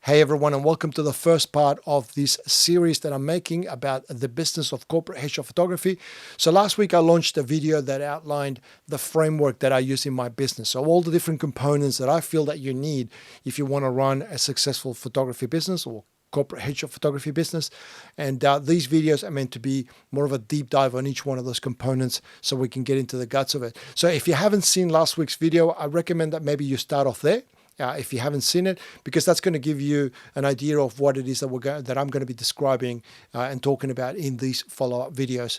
Hey everyone, and welcome to the first part of this series that I'm making about the business of corporate headshot photography. So last week I launched a video that outlined the framework that I use in my business. So all the different components that I feel that you need if you want to run a successful photography business or corporate headshot photography business. And these videos are meant to be more of a deep dive on each one of those components so we can get into the guts of it. So if you haven't seen last week's video, I recommend that maybe you start off there. If you haven't seen it, because that's going to give you an idea of what it is that I'm going to be describing and talking about in these follow-up videos.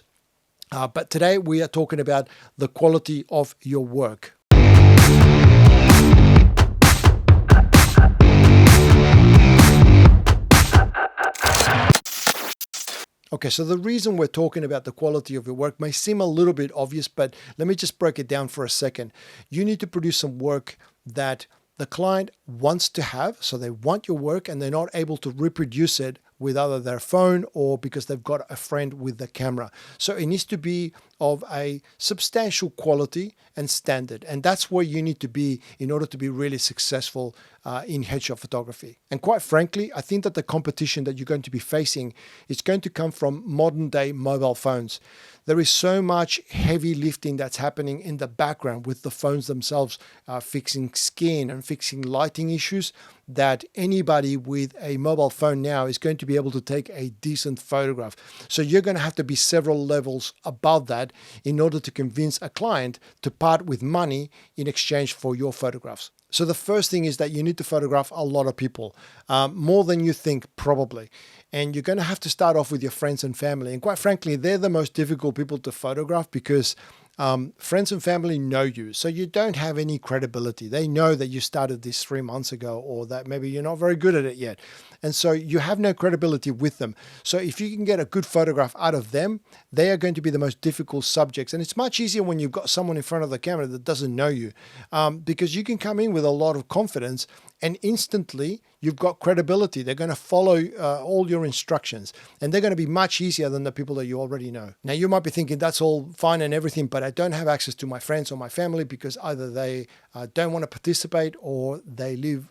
But today we are talking about the quality of your work. Okay, so the reason we're talking about the quality of your work may seem a little bit obvious, but let me just break it down for a second. You need to produce some work that the client wants to have, so they want your work and they're not able to reproduce it with either their phone or because they've got a friend with the camera. So it needs to be of a substantial quality and standard. And that's where you need to be in order to be really successful in headshot photography. And quite frankly, I think that the competition that you're going to be facing is going to come from modern day mobile phones. There is so much heavy lifting that's happening in the background with the phones themselves, fixing skin and fixing lighting issues, that anybody with a mobile phone now is going to be able to take a decent photograph. So you're going to have to be several levels above that in order to convince a client to part with money in exchange for your photographs. So the first thing is that you need to photograph a lot of people, more than you think probably. And you're going to have to start off with your friends and family. And quite frankly, they're the most difficult people to photograph because friends and family know you. So you don't have any credibility. They know that you started this 3 months ago or that maybe you're not very good at it yet. And so you have no credibility with them. So if you can get a good photograph out of them, they are going to be the most difficult subjects. And it's much easier when you've got someone in front of the camera that doesn't know you, because you can come in with a lot of confidence and instantly you've got credibility. They're going to follow all your instructions and they're going to be much easier than the people that you already know. Now you might be thinking that's all fine and everything, but I don't have access to my friends or my family because either they don't want to participate or they live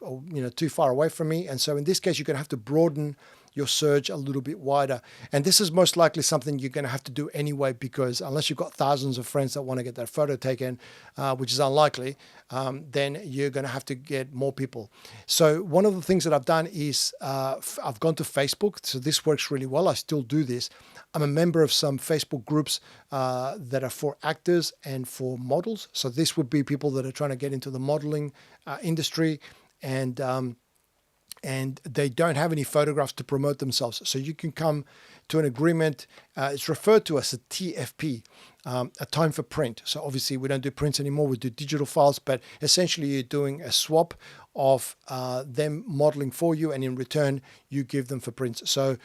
too far away from me. And so in this case, you're going to have to broaden your search a little bit wider. And this is most likely something you're going to have to do anyway, because unless you've got thousands of friends that want to get that photo taken, which is unlikely, then you're going to have to get more people. So one of the things that I've done is I've gone to Facebook. So this works really well. I still do this. I'm a member of some Facebook groups that are for actors and for models. So this would be people that are trying to get into the modeling industry and they don't have any photographs to promote themselves. So you can come to an agreement. It's referred to as a TFP, a time for print. So obviously we don't do prints anymore, we do digital files, but essentially you're doing a swap of them modeling for you, and in return you give them for prints. So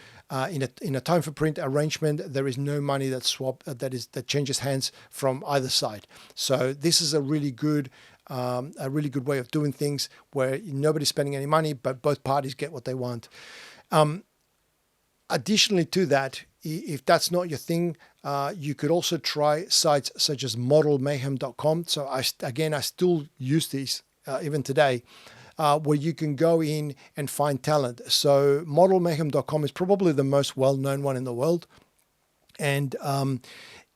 in a time for print arrangement, there is no money that changes hands from either side. So this is a really good way of doing things where nobody's spending any money, but both parties get what they want. Additionally to that, if that's not your thing, you could also try sites such as modelmayhem.com. So I still use these even today, where you can go in and find talent. So modelmayhem.com is probably the most well-known one in the world. And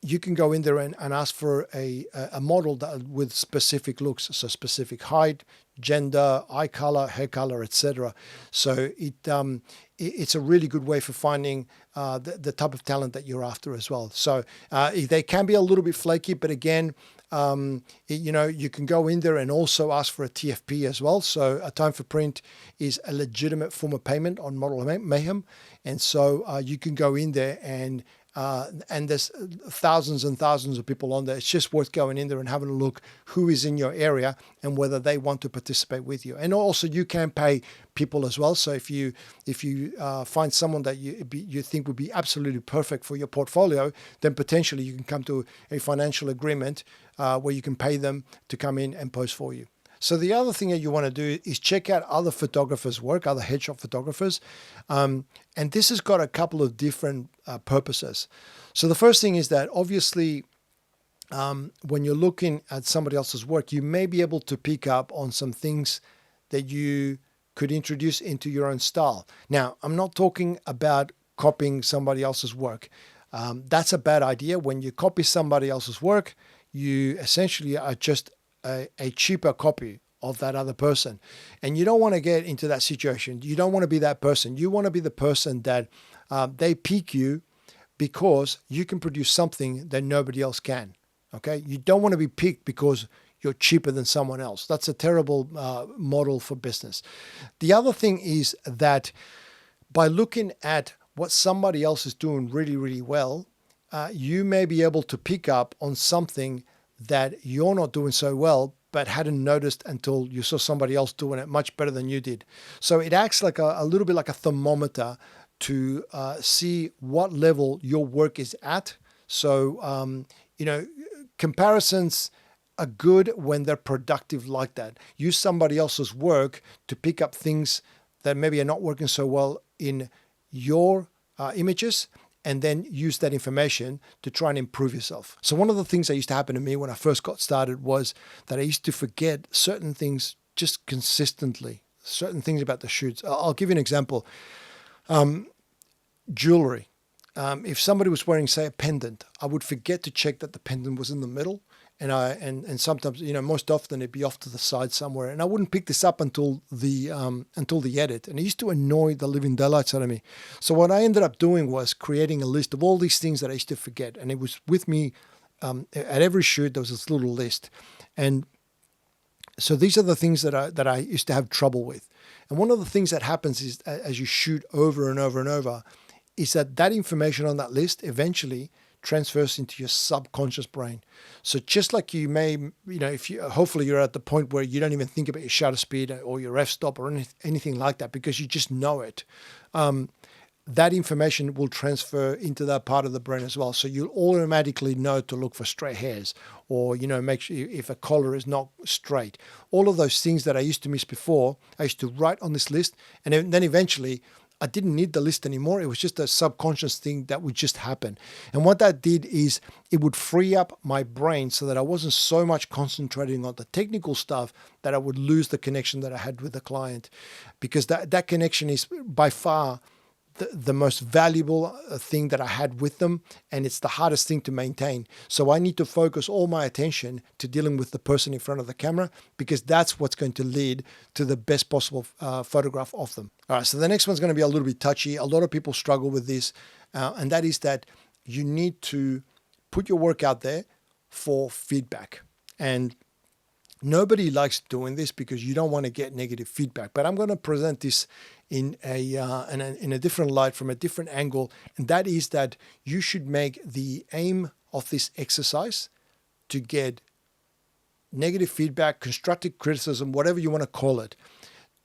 you can go in there and ask for a model with specific looks, so specific height, gender, eye color, hair color, etc. So it's a really good way for finding the type of talent that you're after as well. So they can be a little bit flaky, but again, you can go in there and also ask for a TFP as well. So a time for print is a legitimate form of payment on Model Mayhem, and so you can go in there and there's thousands and thousands of people on there. It's just worth going in there and having a look who is in your area and whether they want to participate with you. And also you can pay people as well. So if you find someone that you think would be absolutely perfect for your portfolio, then potentially you can come to a financial agreement where you can pay them to come in and pose for you. So the other thing that you want to do is check out other photographers' work, other headshot photographers. And this has got a couple of different purposes. So the first thing is that obviously when you're looking at somebody else's work, you may be able to pick up on some things that you could introduce into your own style. Now, I'm not talking about copying somebody else's work. That's a bad idea. When you copy somebody else's work, you essentially are just a cheaper copy of that other person. And you don't want to get into that situation. You don't want to be that person. You want to be the person that they pick you because you can produce something that nobody else can. Okay? You don't want to be picked because you're cheaper than someone else. That's a terrible model for business. The other thing is that by looking at what somebody else is doing really, really well, you may be able to pick up on something that you're not doing so well, but hadn't noticed until you saw somebody else doing it much better than you did. So it acts like a little bit like a thermometer to see what level your work is at. So, comparisons are good when they're productive like that. Use somebody else's work to pick up things that maybe are not working so well in your images, and then use that information to try and improve yourself. So one of the things that used to happen to me when I first got started was that I used to forget certain things just consistently, certain things about the shoots. I'll give you an example. Jewelry. If somebody was wearing, say, a pendant, I would forget to check that the pendant was in the middle. And sometimes, most often it'd be off to the side somewhere, and I wouldn't pick this up until the edit, and it used to annoy the living daylights out of me. So what I ended up doing was creating a list of all these things that I used to forget, and it was with me at every shoot. There was this little list, and so these are the things that I used to have trouble with. And one of the things that happens is as you shoot over and over and over, is that information on that list eventually transfers into your subconscious brain. So just like you may, hopefully you're at the point where you don't even think about your shutter speed or your f-stop or anything like that, because you just know it. That information will transfer into that part of the brain as well. So you'll automatically know to look for stray hairs, or, make sure if a collar is not straight. All of those things that I used to miss before, I used to write on this list, and then eventually I didn't need the list anymore. It was just a subconscious thing that would just happen. And what that did is it would free up my brain so that I wasn't so much concentrating on the technical stuff that I would lose the connection that I had with the client, because that connection is by far the most valuable thing that I had with them, and it's the hardest thing to maintain. So I need to focus all my attention to dealing with the person in front of the camera, because that's what's going to lead to the best possible photograph of them. All right, so the next one's going to be a little bit touchy. A lot of people struggle with this, and that is that you need to put your work out there for feedback. And nobody likes doing this because you don't want to get negative feedback. But I'm going to present this in a different light, from a different angle, and that is that you should make the aim of this exercise to get negative feedback, constructive criticism, whatever you want to call it.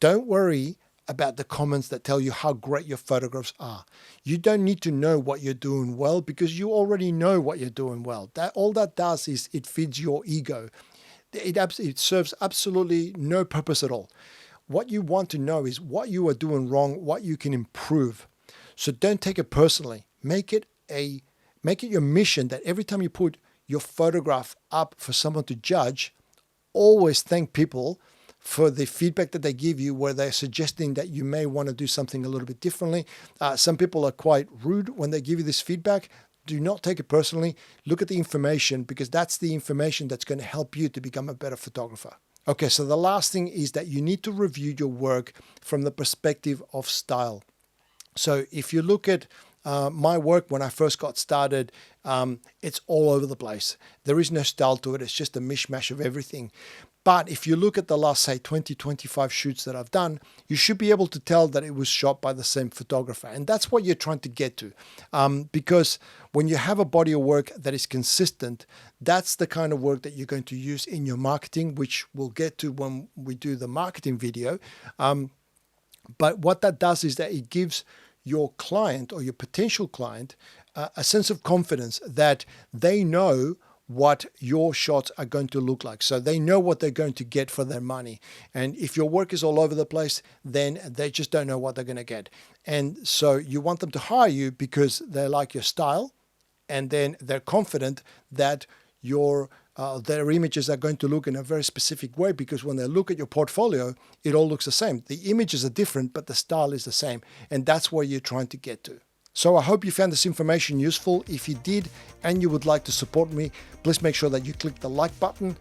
Don't worry about the comments that tell you how great your photographs are. You don't need to know what you're doing well, because you already know what you're doing well. All that does is it feeds your ego. It serves absolutely no purpose at all. What you want to know is what you are doing wrong, what you can improve. So don't take it personally. Make it your mission that every time you put your photograph up for someone to judge, always thank people for the feedback that they give you, where they're suggesting that you may want to do something a little bit differently. Some people are quite rude when they give you this feedback. Do not take it personally. Look at the information, because that's the information that's going to help you to become a better photographer. Okay, so the last thing is that you need to review your work from the perspective of style. So if you look at my work when I first got started, it's all over the place. There is no style to it. It's just a mishmash of everything. But if you look at the last, say, 20, 25 shoots that I've done, you should be able to tell that it was shot by the same photographer. And that's what you're trying to get to. Because when you have a body of work that is consistent, that's the kind of work that you're going to use in your marketing, which we'll get to when we do the marketing video. But what that does is that it gives your client, or your potential client, a sense of confidence that they know what your shots are going to look like. So they know what they're going to get for their money. And if your work is all over the place, then they just don't know what they're going to get. And so you want them to hire you because they like your style, and then they're confident that your their images are going to look in a very specific way, because when they look at your portfolio, it all looks the same. The images are different, but the style is the same. And that's where you're trying to get to. So I hope you found this information useful. If you did and you would like to support me, please make sure that you click the like button.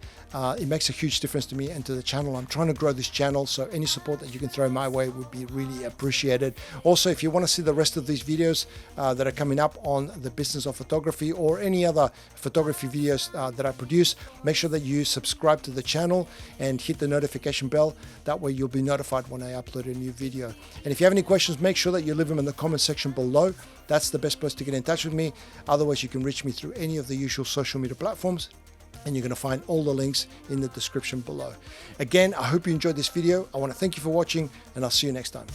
It makes a huge difference to me and to the channel. I'm trying to grow this channel, so any support that you can throw my way would be really appreciated. Also, if you want to see the rest of these videos that are coming up on the business of photography or any other photography videos that I produce, make sure that you subscribe to the channel and hit the notification bell. That way you'll be notified when I upload a new video. And if you have any questions, make sure that you leave them in the comment section below. That's the best place to get in touch with me. Otherwise, you can reach me through any of the usual social media platforms, and you're going to find all the links in the description below. Again, I hope you enjoyed this video. I want to thank you for watching, and I'll see you next time.